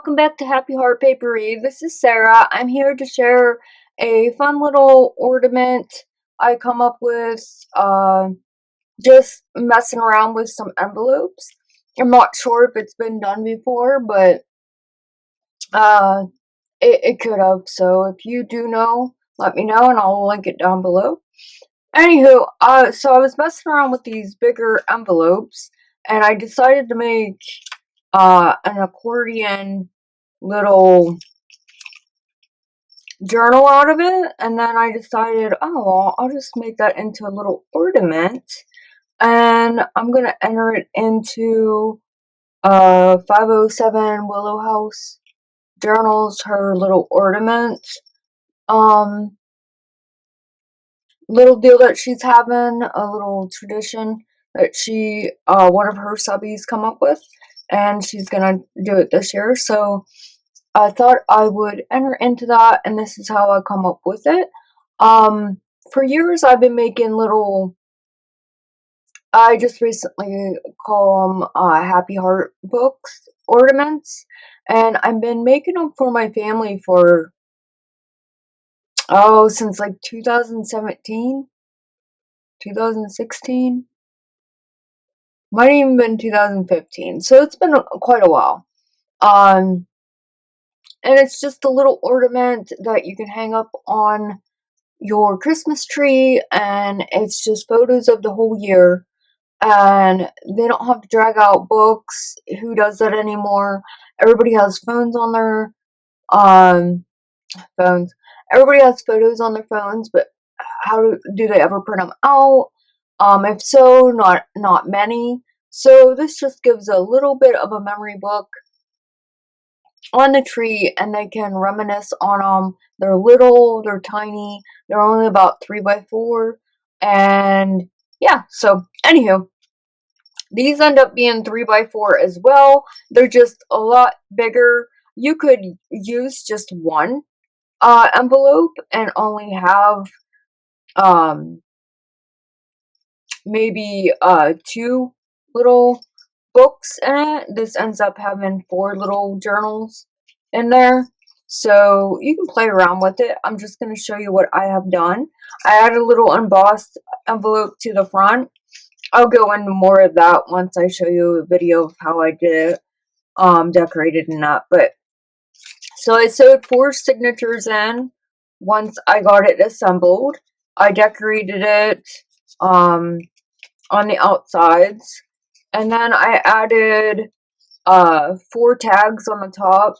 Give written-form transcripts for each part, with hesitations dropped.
welcome back to Happy Heart Papery. This is Sarah. I'm here to share a fun little ornament I come up with, just messing around with some envelopes. I'm not sure if it's been done before, but it could have. So if you do know, let me know and I'll link it down below. Anywho, so I was messing around with these bigger envelopes and I decided to make an accordion little journal out of it, and then I decided, oh, well, I'll just make that into a little ornament, and I'm gonna enter it into 507 Willow House Journals, her little ornament little deal that she's having, a little tradition that she one of her subbies come up with, and she's gonna do it this year. So I thought I would enter into that, and this is how I come up with it. For years I've been making little, I just recently call them Happy Heart books, ornaments, and I've been making them for my family for, since like 2017, 2016, might even been 2015, so it's been quite a while. And it's just a little ornament that you can hang up on your Christmas tree, and it's just photos of the whole year, and they don't have to drag out books. Who does that anymore? Everybody has phones on their phones. Everybody has photos on their phones, but how do they ever print them out? If so, not many. So this just gives a little bit of a memory book on the tree, and they can reminisce on them. They're little, they're tiny, they're only about 3x4, and yeah, so anywho, these end up being 3x4 as well. They're just a lot bigger. You could use just one envelope and only have maybe 2 little books in it. This ends up having 4 little journals in there, so you can play around with it. I'm just going to show you what I have done. I added a little embossed envelope to the front. I'll go into more of that once I show you a video of how I did it, decorated and that. But so I sewed 4 signatures in. Once I got it assembled, I decorated it on the outsides, and then I added 4 tags on the top,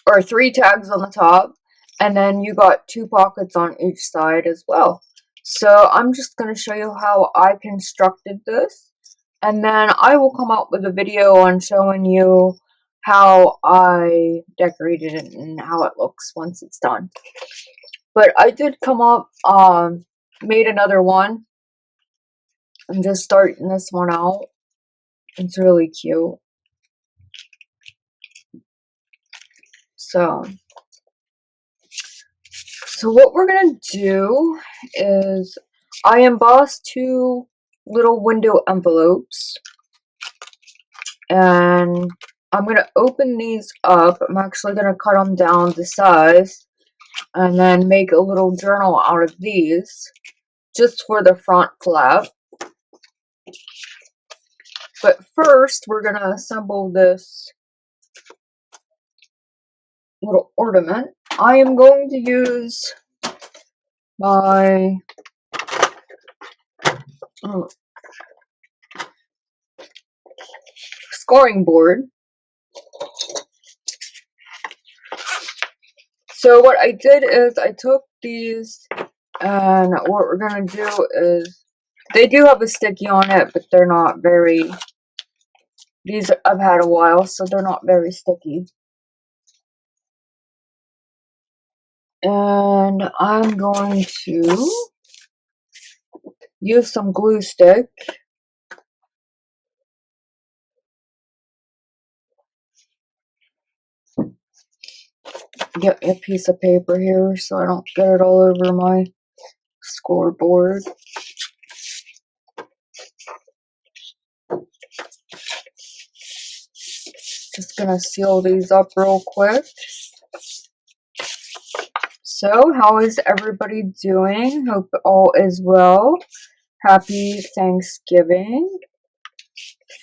or 3 tags on the top, and then you got 2 pockets on each side as well. So I'm just going to show you how I constructed this, and then I will come out with a video on showing you how I decorated it and how it looks once it's done. But I did come up, made another one. I'm just starting this one out. It's really cute. So what we're gonna do is I embossed 2 little window envelopes, and I'm gonna open these up. I'm actually gonna cut them down to size and then make a little journal out of these just for the front flap. But first we're gonna assemble this little ornament. I am going to use my scoring board. So what I did is I took these, and what we're gonna do is, they do have a sticky on it, but they're not very, these I've had a while, so they're not very sticky. And I'm going to use some glue stick. Get a piece of paper here so I don't get it all over my scoreboard. Just gonna seal these up real quick. So, how is everybody doing? Hope all is well. Happy Thanksgiving.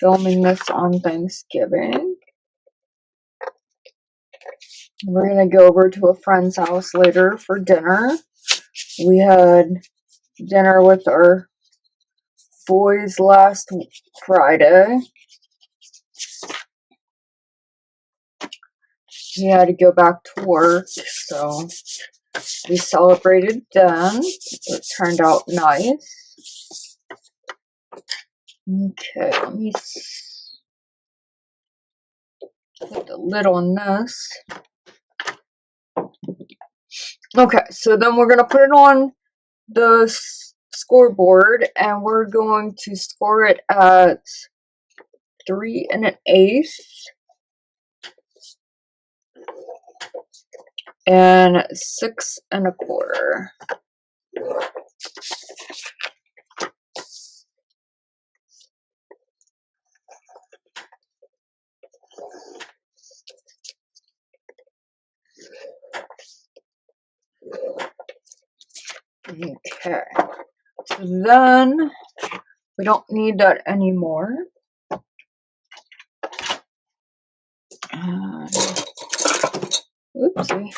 Filming this on Thanksgiving. We're gonna go over to a friend's house later for dinner. We had dinner with our boys last Friday. He had to go back to work, so we celebrated then. It turned out nice. Okay, let me put the lid on this. Okay, so then we're gonna put it on the scoreboard, and we're going to score it at 3 1/8 and 6 1/4. Okay, so then we don't need that anymore. Oopsie.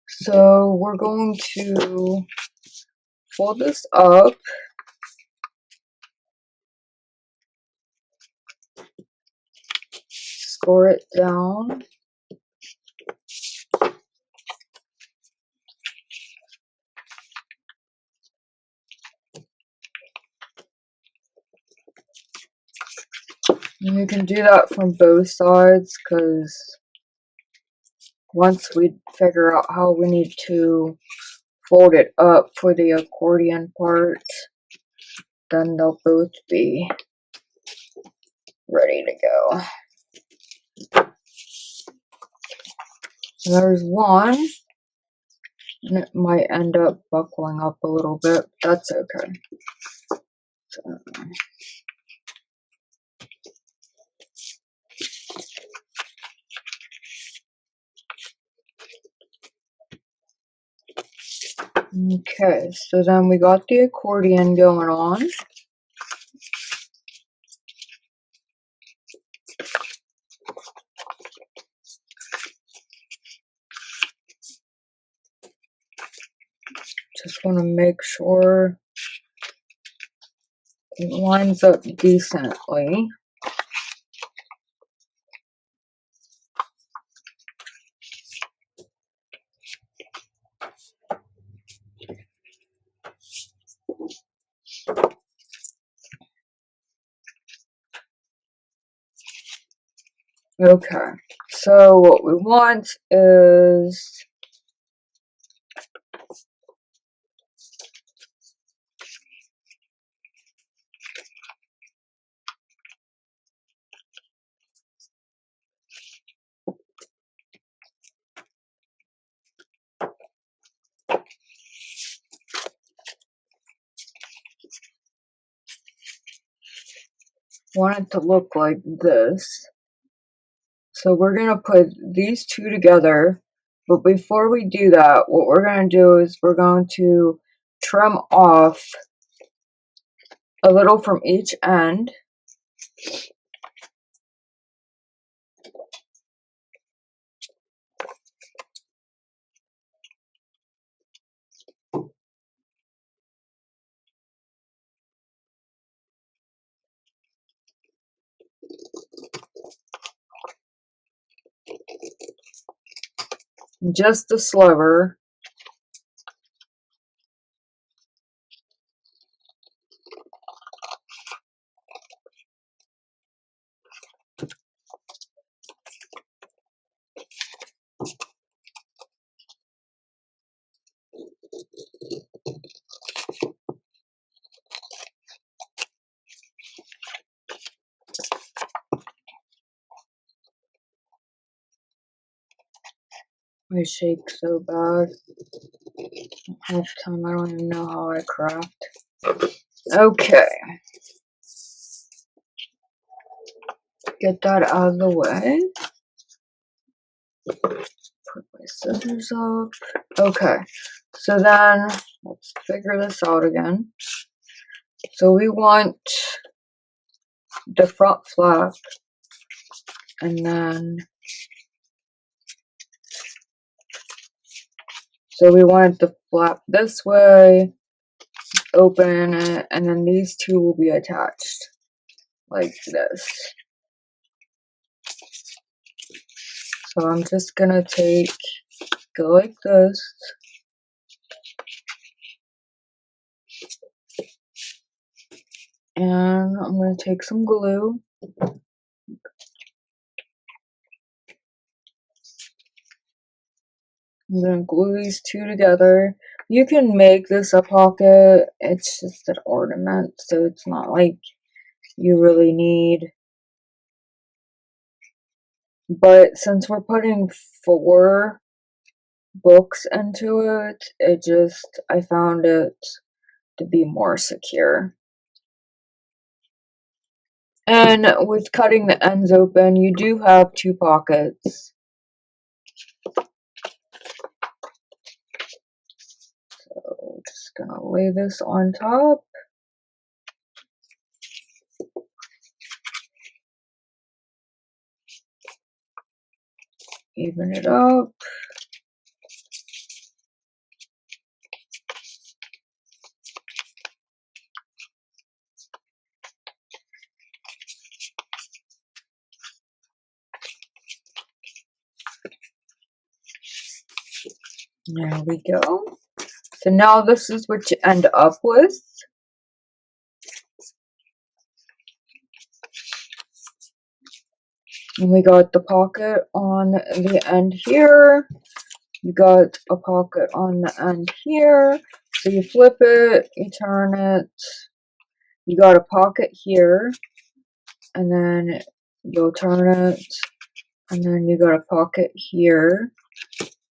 So we're going to fold this up. Score it down. And you can do that from both sides, because once we figure out how we need to fold it up for the accordion part, then they'll both be ready to go. There's one, and it might end up buckling up a little bit. That's okay. So, okay, so then we got the accordion going on. Just want to make sure it lines up decently. Okay, so what we want is want it to look like this. So we're going to put these two together, but before we do that, what we're going to do is we're going to trim off a little from each end. Just a sliver. I shake so bad. Half the time I don't even know how I craft. Okay. get that out of the way. Put my scissors up. Okay, so then let's figure this out again. So we want the front flap, and then so we want it to flap this way, open it, and then these two will be attached like this. So I'm just gonna go like this. And I'm gonna take some glue. I'm gonna glue these two together. You can make this a pocket. It's just an ornament, so it's not like you really need. But since we're putting 4 books into it, I found it to be more secure. And with cutting the ends open, you do have 2 pockets. So just gonna lay this on top. Even it up. There we go. So now this is what you end up with. And we got the pocket on the end here. You got a pocket on the end here. So you flip it, you turn it. You got a pocket here. And then you'll turn it. And then you got a pocket here.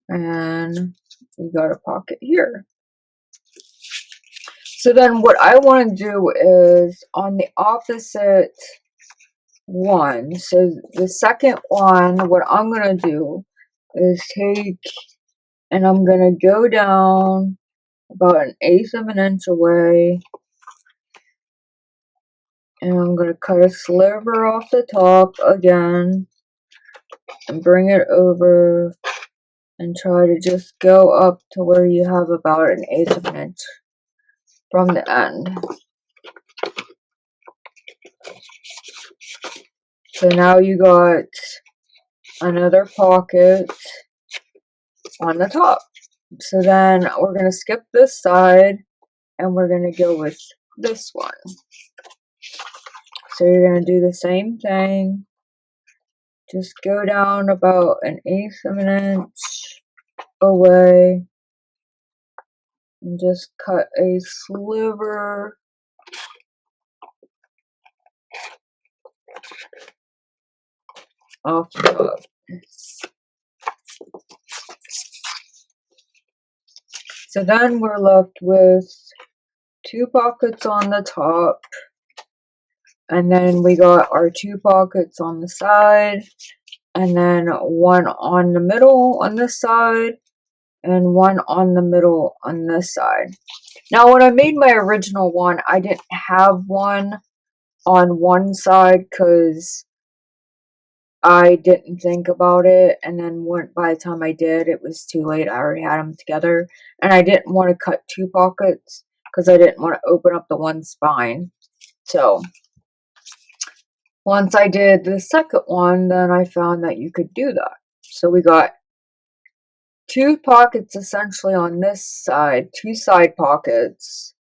And you got a pocket here. So then what I want to do is on the opposite one. So the second one, what I'm going to do is and I'm going to go down about 1/8 of an inch away. And I'm going to cut a sliver off the top again. And bring it over. And try to just go up to where you have about 1/8 of an inch from the end. So now you got another pocket on the top. So then we're going to skip this side and we're going to go with this one. So you're going to do the same thing. Just go down about 1/8 of an inch away and just cut a sliver off the top. So then we're left with 2 pockets on the top, and then we got our 2 pockets on the side, and then 1 on the middle on this side, and 1 on the middle on this side. Now when I made my original one, I didn't have one on one side because I didn't think about it, and then by the time I did, it was too late. I already had them together, and I didn't want to cut 2 pockets because I didn't want to open up the one spine. So once I did the second one, then I found that you could do that. So we got 2 pockets essentially on this side, 2 side pockets.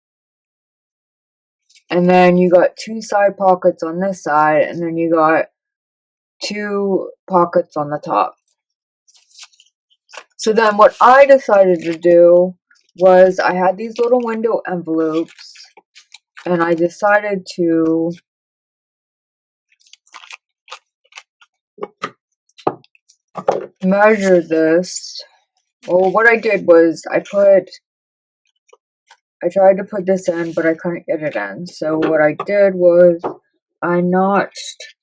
And then you got 2 side pockets on this side, and then you got 2 pockets on the top. So then what I decided to do was I had these little window envelopes, and I decided to measure this. Well, what I did was I tried to put this in, but I couldn't get it in. So what I did was I notched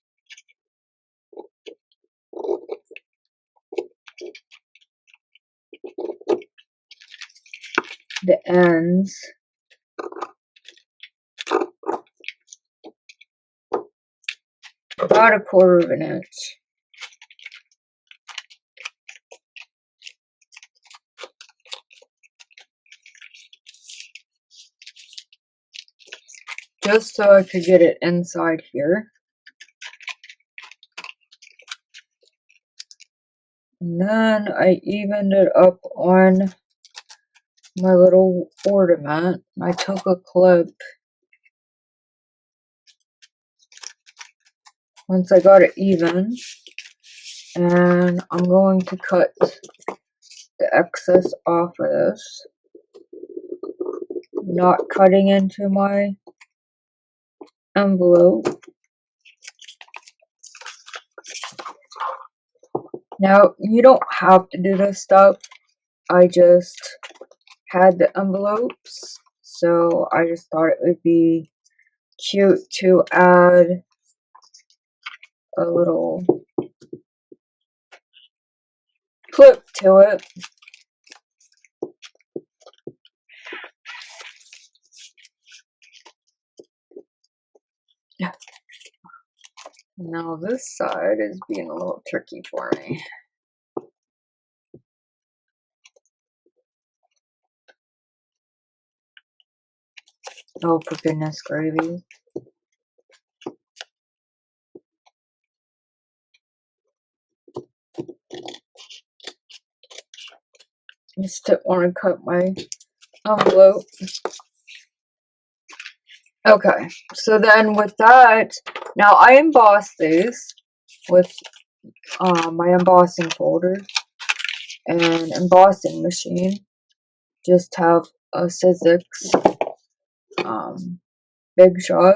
the ends. About 1/4 of an inch. Just so I could get it inside here. And then I evened it up on my little ornament. I took a clip. Once I got it even, and I'm going to cut the excess off of this. Not cutting into my envelope. Now, you don't have to do this stuff. I just had the envelopes, so I just thought it would be cute to add a little clip to it. Now this side is being a little tricky for me. Oh, for goodness gravy. Just didn't want to cut my envelope. Okay, so then with that, now I emboss these with my embossing folder and embossing machine. Just have a Sizzix Big Shot.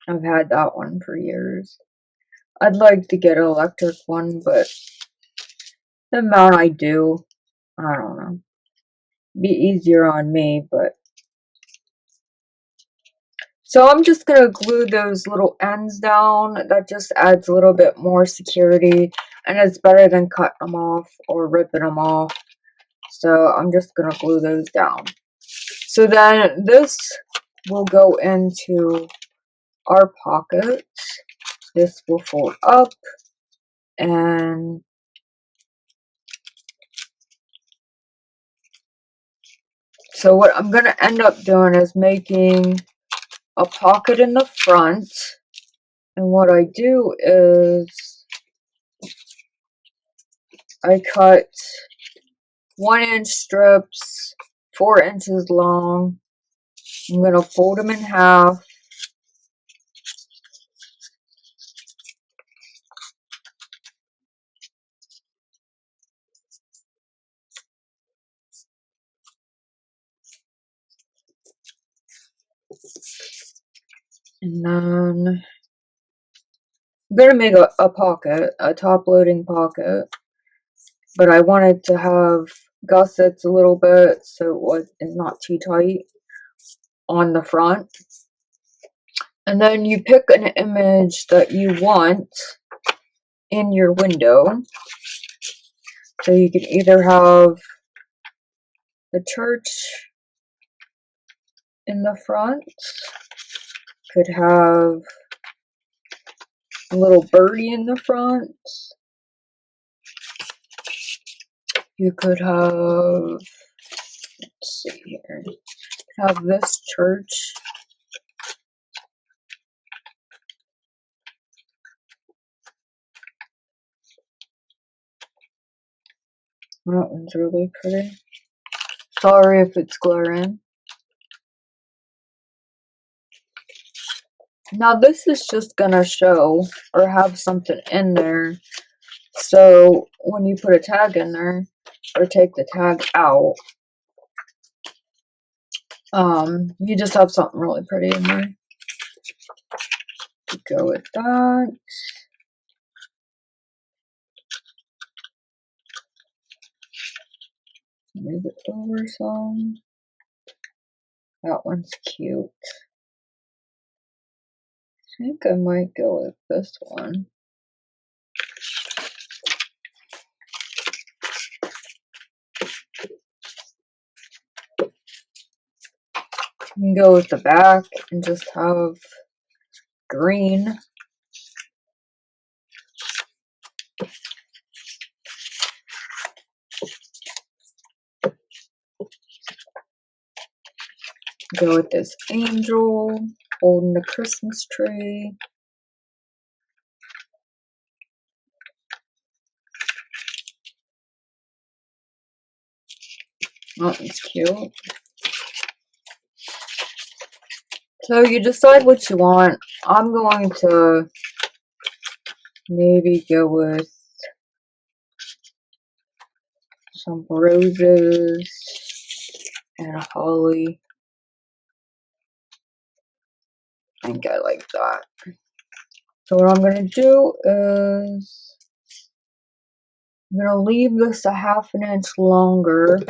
I've had that one for years. I'd like to get an electric one, but the amount I do, I don't know. Be easier on me, but so I'm just gonna glue those little ends down. That just adds a little bit more security, and it's better than cutting them off or ripping them off. So I'm just gonna glue those down. So then this will go into our pocket. This will fold up, and so what I'm gonna end up doing is making a pocket in the front. And what I do is I cut 1-inch strips, 4 inches long. I'm going to fold them in half. And then I'm going to make a pocket, a top-loading pocket. But I wanted to have gussets a little bit so it's not too tight on the front. And then you pick an image that you want in your window. So you can either have the church in the front, could have a little birdie in the front, you could have, let's see here, have this church. That one's really pretty. Sorry if it's glaring. Now this is just gonna show or have something in there. So when you put a tag in there or take the tag out, you just have something really pretty in there. Go with that. Move it over some. That one's cute. I think I might go with this one. You can go with the back and just have green. Go with this angel holding the Christmas tree. Oh, it's cute. So you decide what you want. I'm going to maybe go with some roses and a holly. I think I like that. So what I'm going to do is I'm going to leave this a ½ inch longer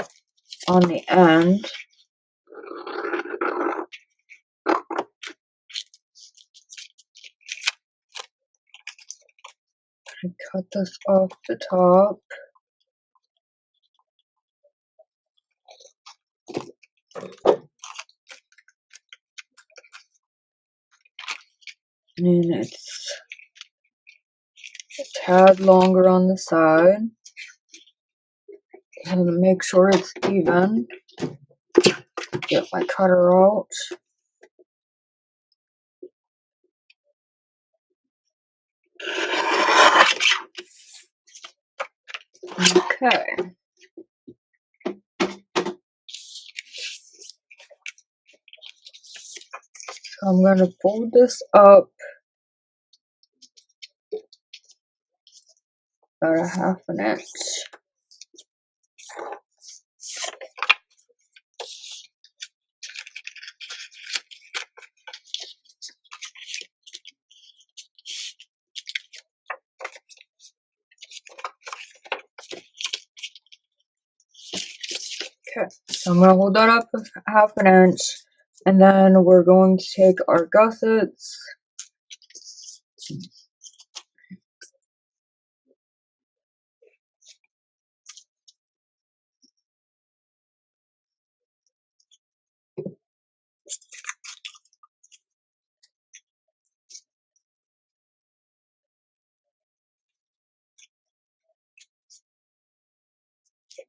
on the end. I cut this off the top. And it's a tad longer on the side. And make sure it's even. Get my cutter out. Okay. So I'm going to fold this up about a ½ inch. Okay, so I'm going to hold that up a ½ inch, and then we're going to take our gussets.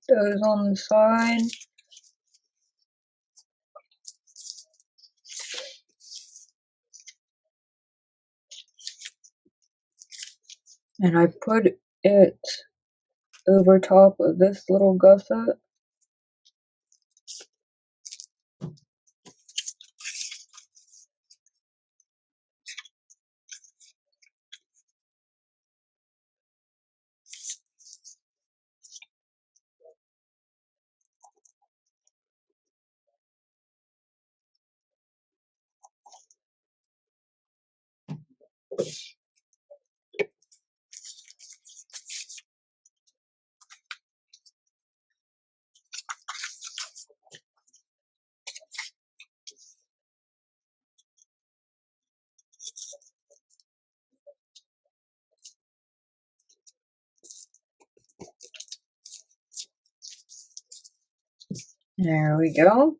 Those on the side. And I put it over top of this little gusset. There we go.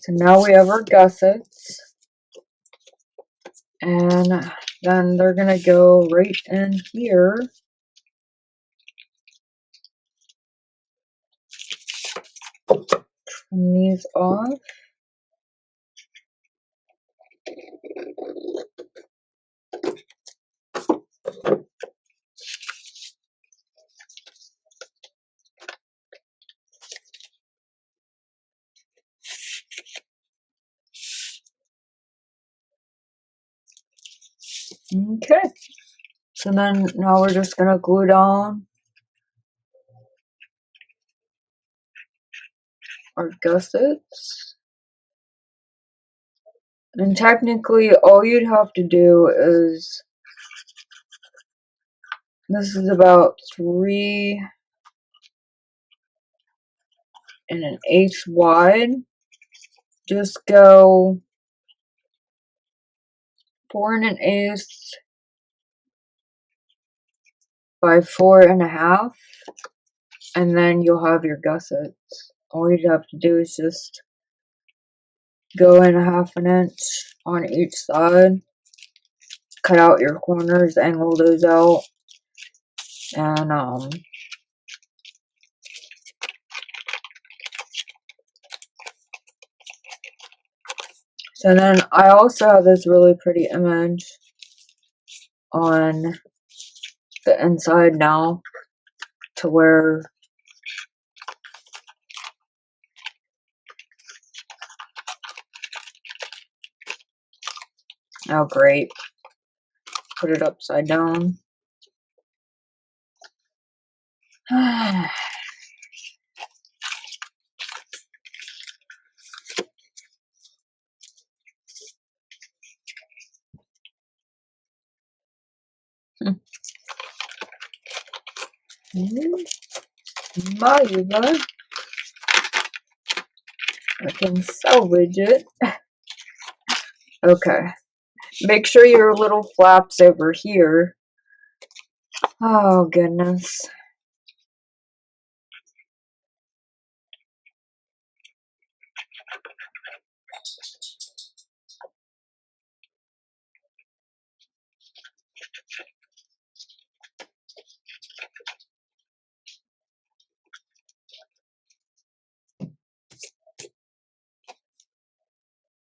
So now we have our gussets. And then they're going to go right in here. Trim these off. Okay. So then now we're just going to glue down our gussets. And technically all you'd have to do is, this is about 3 1/8 wide. Just go 4 1/8 by 4 1/2. and then you'll have your gussets. All you have to do is just go in 1/2 inch on each side, cut out your corners, angle those out, and so then I also have this really pretty image on the inside now, to where oh great, put it upside down. Maybe I can salvage it. Okay, make sure your little flaps over here. Oh goodness.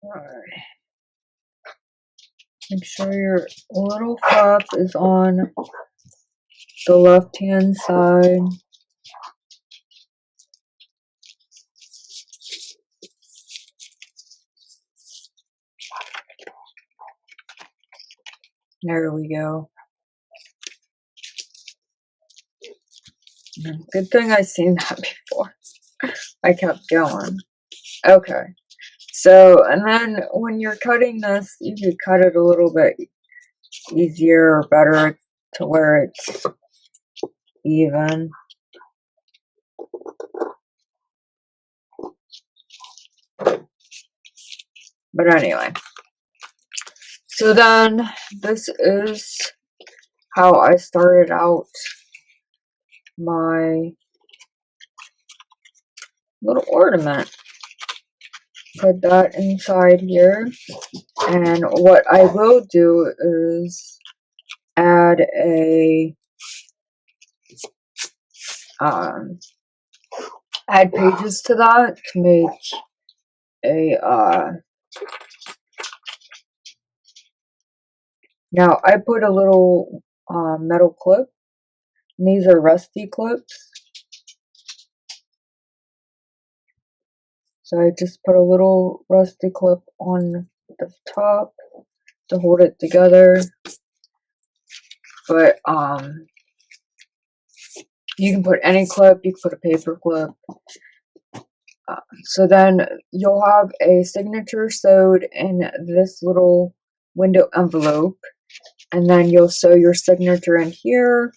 Alright. Make sure your little flap is on the left hand side. There we go. Good thing I've seen that before. I kept going. Okay. So, and then when you're cutting this, you could cut it a little bit easier or better to where it's even. But anyway. So then, this is how I started out my little ornament. Put that inside here, and what I will do is add a add pages to that to make a now I put a little metal clip, and these are rusty clips. So I just put a little rusty clip on the top to hold it together. But you can put any clip, you can put a paper clip. So then you'll have a signature sewed in this little window envelope, and then you'll sew your signature in here,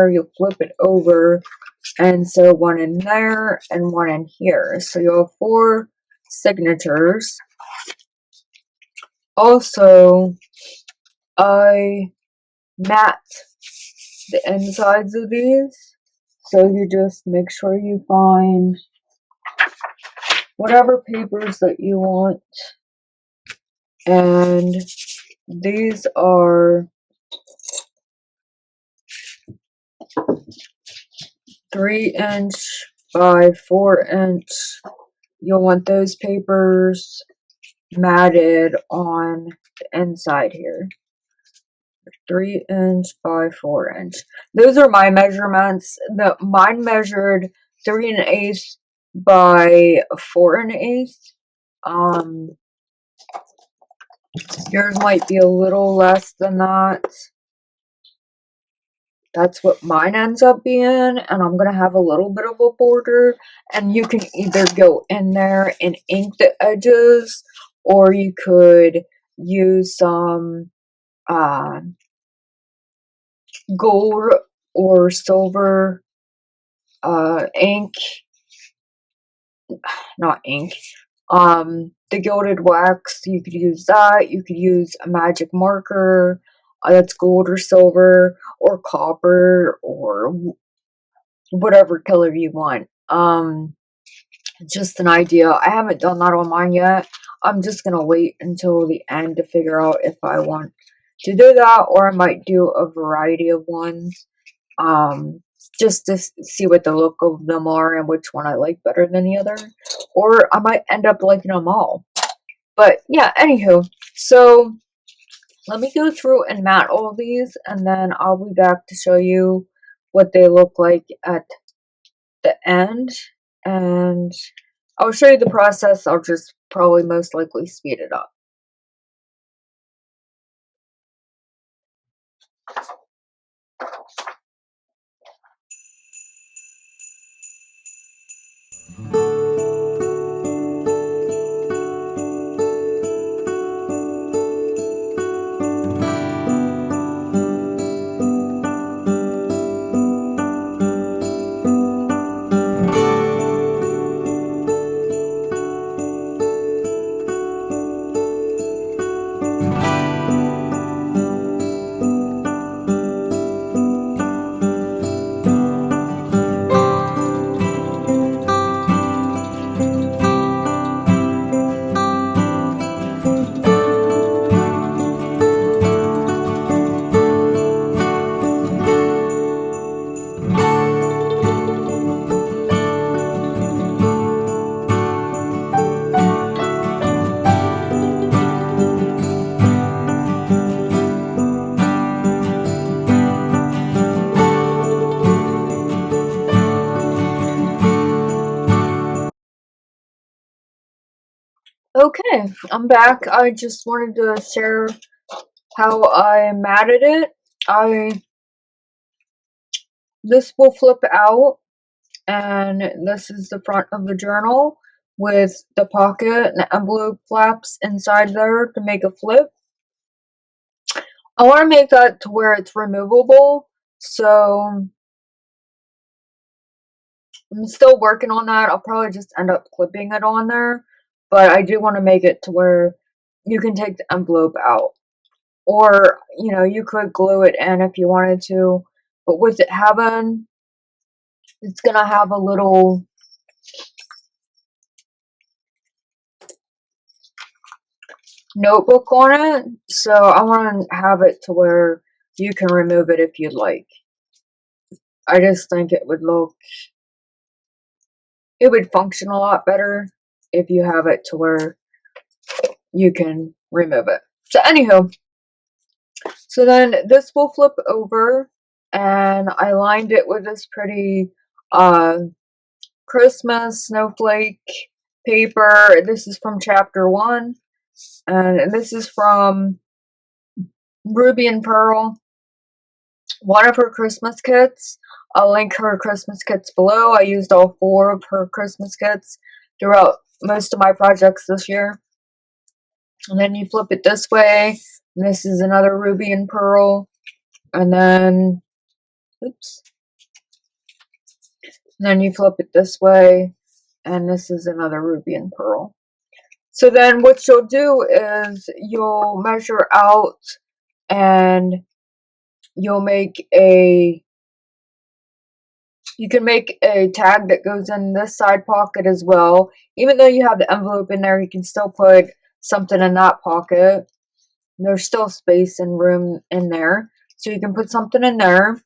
you'll flip it over and sew one in there and one in here. So you'll have 4 signatures. Also, I mat the insides of these, so you just make sure you find whatever papers that you want, and these are 3" by 4". You'll want those papers matted on the inside here. 3" by 4". Those are my measurements. Mine measured 3 1/8 by 4 1/8. Yours might be a little less than that. That's what mine ends up being, and I'm going to have a little bit of a border, and you can either go in there and ink the edges, or you could use some gold or silver ink, not ink, the gilded wax. You could use that. You could use a magic marker that's gold or silver or copper or whatever color you want. Just an idea. I haven't done that on mine yet. I'm just gonna wait until the end to figure out if I want to do that, or I might do a variety of ones. Just to see what the look of them are and which one I like better than the other. Or I might end up liking them all. But yeah, anywho, so let me go through and mat all of these, and then I'll be back to show you what they look like at the end. And I'll show you the process. I'll just probably most likely speed it up. Okay, I'm back. I just wanted to share how I matted it. This will flip out, and this is the front of the journal with the pocket and envelope flaps inside there to make a flip. I want to make that to where it's removable, so I'm still working on that. I'll probably just end up clipping it on there, but I do want to make it to where you can take the envelope out. Or, you know, you could glue it in if you wanted to, but with it having, it's gonna have a little notebook on it, so I want to have it to where you can remove it if you'd like. I just think it would function a lot better if you have it to where you can remove it. So anywho, so then this will flip over, and I lined it with this pretty Christmas snowflake paper. This is from chapter 1, and this is from Ruby and Pearl, one of her Christmas kits. I'll link her Christmas kits below. I used all 4 of her Christmas kits throughout most of my projects this year. And then you flip it this way, and this is another Ruby and Pearl. And then, oops. And then you flip it this way, and this is another Ruby and Pearl. So then what you'll do is you'll measure out, and you'll make you can make a tag that goes in this side pocket as well. Even though you have the envelope in there, you can still put something in that pocket. There's still space and room in there, so you can put something in there.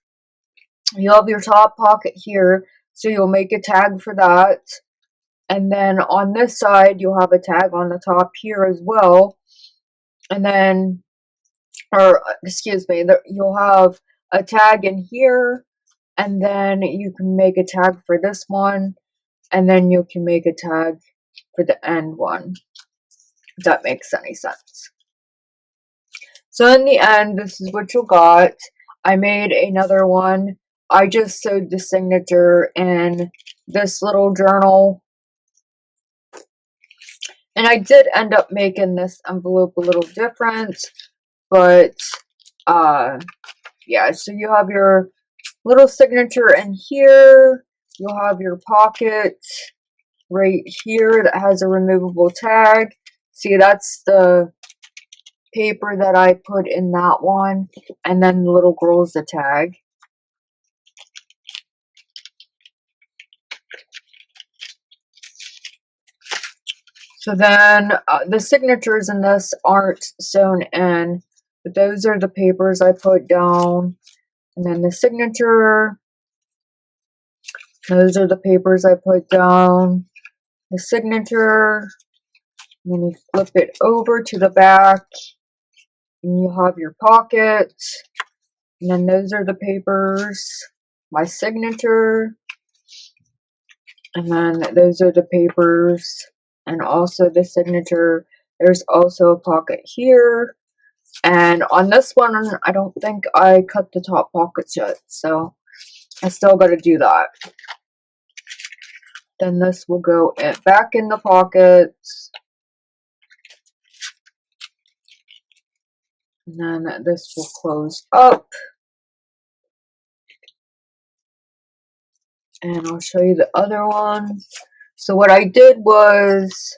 You'll have your top pocket here, so you'll make a tag for that. And then on this side, you'll have a tag on the top here as well. And then, or excuse me, you'll have a tag in here, and then you can make a tag for this one, and then you can make a tag for the end one, if that makes any sense. So in the end, this is what you got. I made another one. I just sewed the signature in this little journal. And I did end up making this envelope a little different, but yeah, so you have your little signature in here. You'll have your pocket right here that has a removable tag. See, that's the paper that I put in that one, and then the little girl's the tag. So then the signatures in this aren't sewn in, but those are the papers I put down. And then the signature, those are the papers I put down. The signature, and then you flip it over to the back, and you have your pocket. And then those are the papers, my signature. And then those are the papers, and also the signature. There's also a pocket here. And on this one, I don't think I cut the top pockets yet, so I still got to do that. Then this will go back in the pockets. And then this will close up. And I'll show you the other one. So what I did was,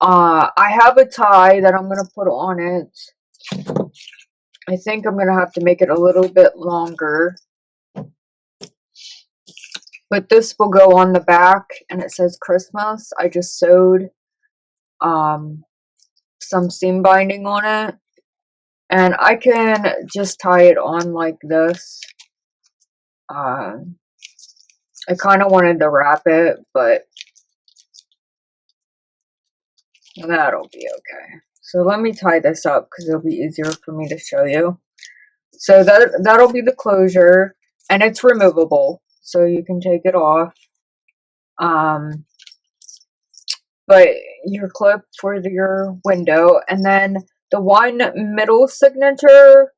I have a tie that I'm going to put on it. I think I'm going to have to make it a little bit longer. But this will go on the back, and it says Christmas. I just sewed some seam binding on it. And I can just tie it on like this. I kind of wanted to wrap it, but that'll be okay. So let me tie this up because it'll be easier for me to show you. So that'll be the closure, and it's removable, so you can take it off. But your clip for your window, and then the one middle signature,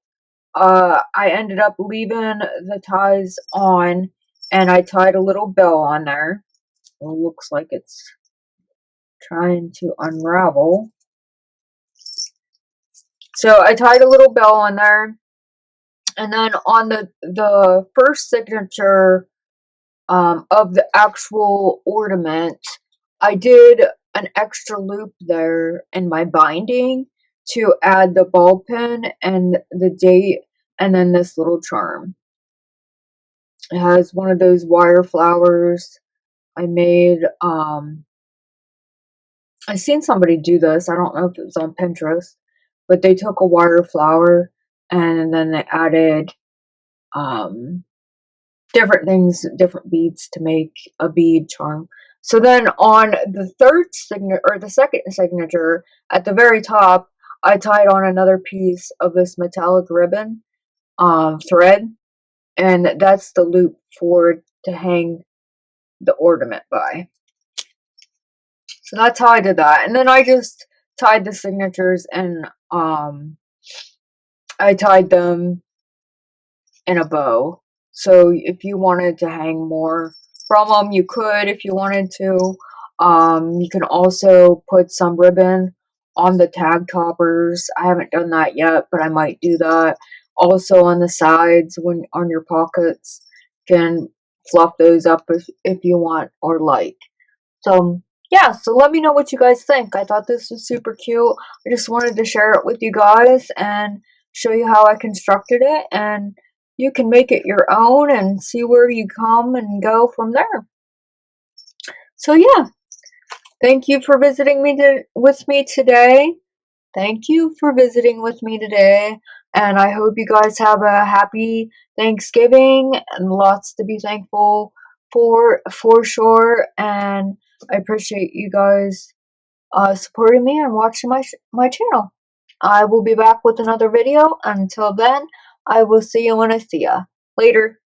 I ended up leaving the ties on, and I tied a little bell on there. It looks like it's trying to unravel. So I tied a little bell on there, and then on the first signature of the actual ornament, I did an extra loop there in my binding to add the ball pin and the date, and then this little charm. It has one of those wire flowers I made. I seen somebody do this. I don't know if it was on Pinterest, but they took a wire flower and then they added different things, different beads to make a bead charm. So then on the third signature, or the second signature, at the very top, I tied on another piece of this metallic ribbon thread, and that's the loop to hang the ornament by. So that's how I did that. And then I just tied the signatures, and I tied them in a bow. So if you wanted to hang more from them, you could if you wanted to. You can also put some ribbon on the tag toppers. I haven't done that yet, but I might do that. Also on the sides, on your pockets, you can fluff those up if you want or like. So yeah, so let me know what you guys think. I thought this was super cute. I just wanted to share it with you guys and show you how I constructed it, and you can make it your own and see where you come and go from there. So yeah, thank you for visiting with me today. Thank you for visiting with me today, and I hope you guys have a happy Thanksgiving and lots to be thankful for sure. And I appreciate you guys supporting me and watching my channel. I will be back with another video. Until then, I will see you when I see ya. Later.